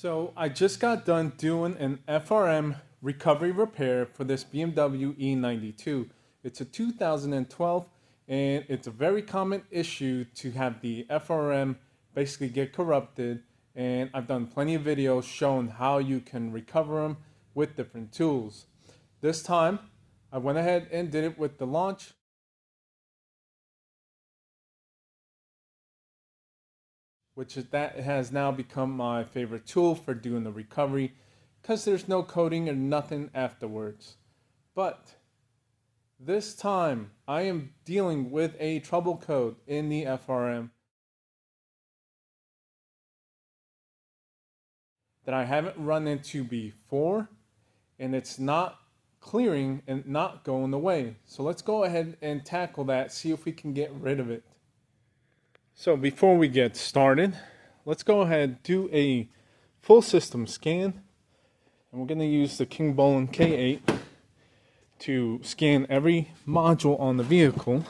So I just got done doing an FRM recovery repair for this BMW E92. It's a 2012 and it's a very common issue to have the FRM basically get corrupted, and I've done plenty of videos showing how you can recover them with different tools. This time I went ahead and did it with the launch, that has now become my favorite tool for doing the recovery because there's no coding or nothing afterwards. But this time I am dealing with a trouble code in the FRM that I haven't run into before, and it's not clearing and not going away. So let's go ahead and tackle that, see if we can get rid of it. So before we get started, let's go ahead and do a full system scan. And we're going to use the Kingbolen K8 to scan every module on the vehicle.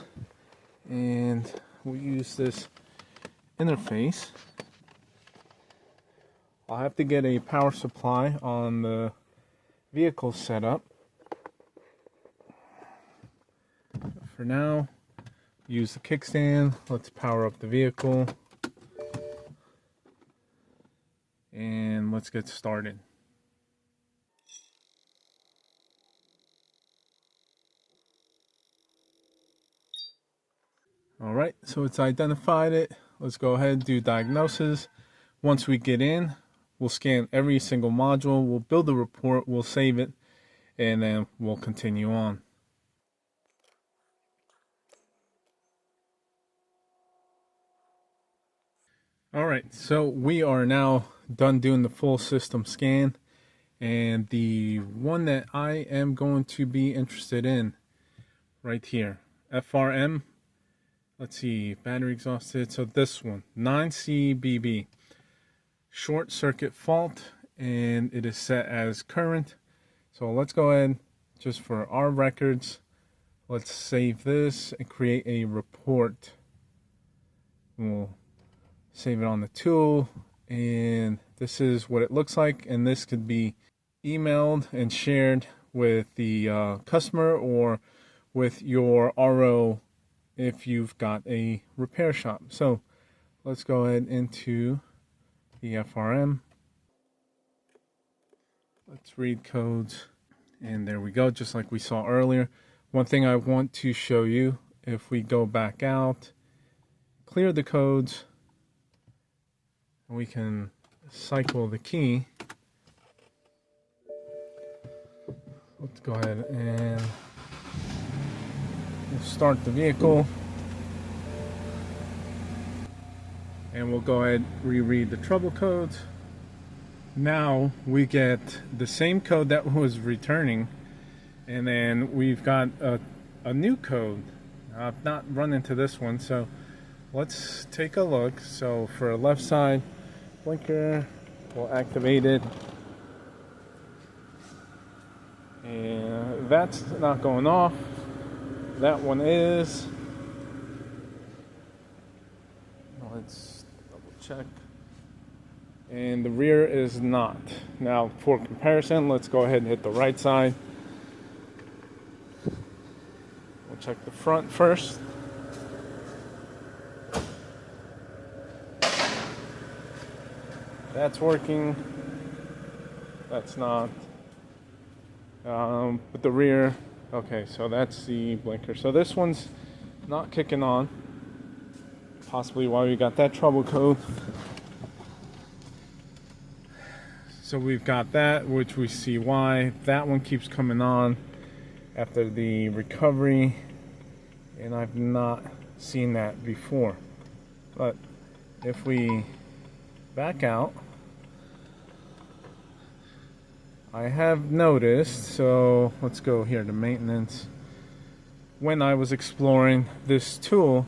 And we'll use this interface. I'll have to get a power supply on the vehicle setup. For now, use the kickstand. Let's power up the vehicle and let's get started. Alright, so it's identified it. Let's go ahead and do diagnosis. Once we get in, we'll scan every single module, we'll build a report, we'll save it, and then we'll continue on. Alright, so we are now done doing the full system scan, and the one that I am going to be interested in right here, FRM, let's see, battery exhausted, so this one, 9CBB, short circuit fault, and it is set as current. So let's go ahead, just for our records, let's save this and create a report. We'll save it on the tool, and this is what it looks like, and this could be emailed and shared with the customer or with your RO if you've got a repair shop. So let's go ahead into the FRM. Let's read codes, and there we go, just like we saw earlier. One thing I want to show you, if we go back out, clear the codes, we can cycle the key. Let's go ahead and we'll start the vehicle, and we'll go ahead and reread the trouble codes. Now we get the same code that was returning, and then we've got a new code. I've not run into this one, so let's take a look. So for a left side blinker, we'll activate it, and that's not going off. That one is. Let's double check, and the rear is not. Now for comparison, let's go ahead and hit the right side. We'll check the front first. That's working. That's not. But the rear, okay, so that's the blinker. So this one's not kicking on. Possibly why we got that trouble code. So we've got that, which we see why. That one keeps coming on after the recovery, and I've not seen that before. But if we back out, I have noticed, so let's go here to maintenance. When I was exploring this tool,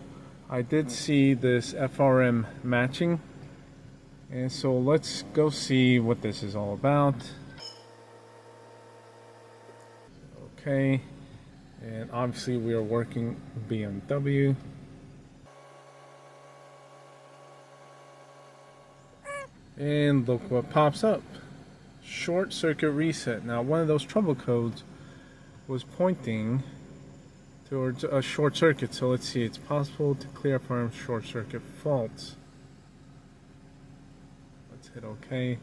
I did see this FRM matching, and so let's go see what this is all about. Okay, and obviously we are working BMW. And look what pops up. Short circuit reset. Now one of those trouble codes was pointing towards a short circuit. So let's see, it's possible to clear FRM short circuit faults. Let's hit OK.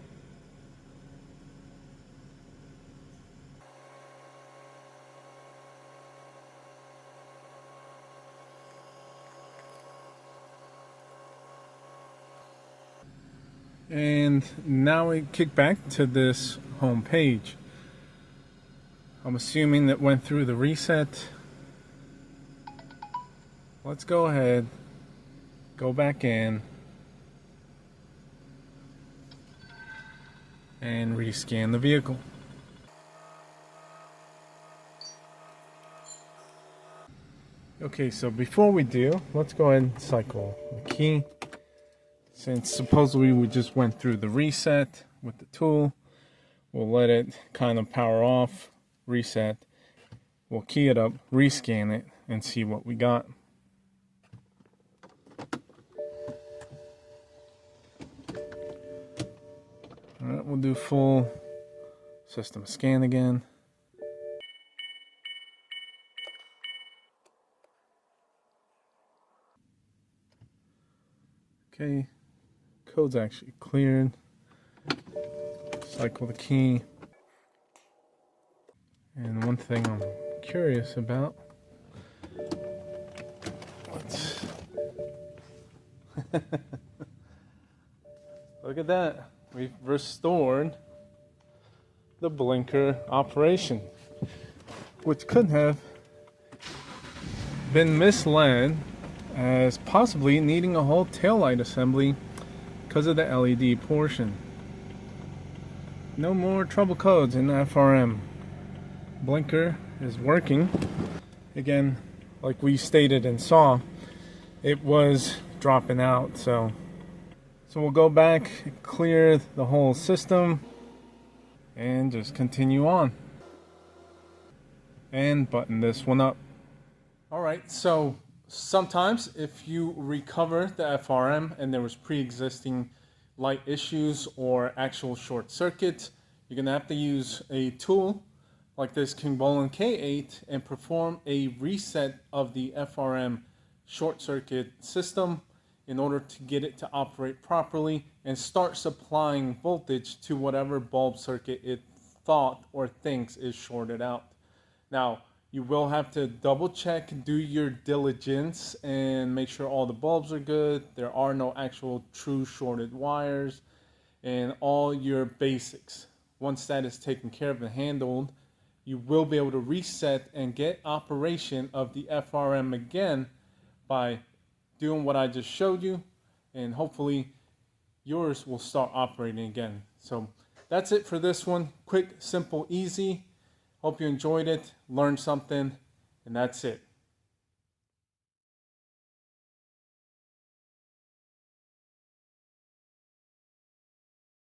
And now we kick back to this home page. I'm assuming that went through the reset. Let's go ahead, go back in, and rescan the vehicle. Okay, so before we do, let's go ahead and cycle the key. Since supposedly we just went through the reset with the tool, we'll let it kind of power off, reset. We'll key it up, rescan it, and see what we got. Alright, we'll do full system scan again. Okay, code's actually cleared. Cycle the key. And one thing I'm curious about, let's look at that. We've restored the blinker operation, which could have been misled as possibly needing a whole taillight assembly because of the LED portion. No more trouble codes in FRM. Blinker is working. Again, like we stated and saw, it was dropping out, so we'll go back, clear the whole system, and just continue on. And button this one up. Alright, so sometimes if you recover the FRM and there was pre-existing light issues or actual short circuits, you're going to have to use a tool like this Kingbolen K8 and perform a reset of the FRM short circuit system in order to get it to operate properly and start supplying voltage to whatever bulb circuit it thought or thinks is shorted out. Now, you will have to double check, do your diligence, and make sure all the bulbs are good. There are no actual true shorted wires, and all your basics. Once that is taken care of and handled, you will be able to reset and get operation of the FRM again by doing what I just showed you, and hopefully yours will start operating again. So that's it for this one. Quick, simple, easy. Hope you enjoyed it, learned something, and that's it.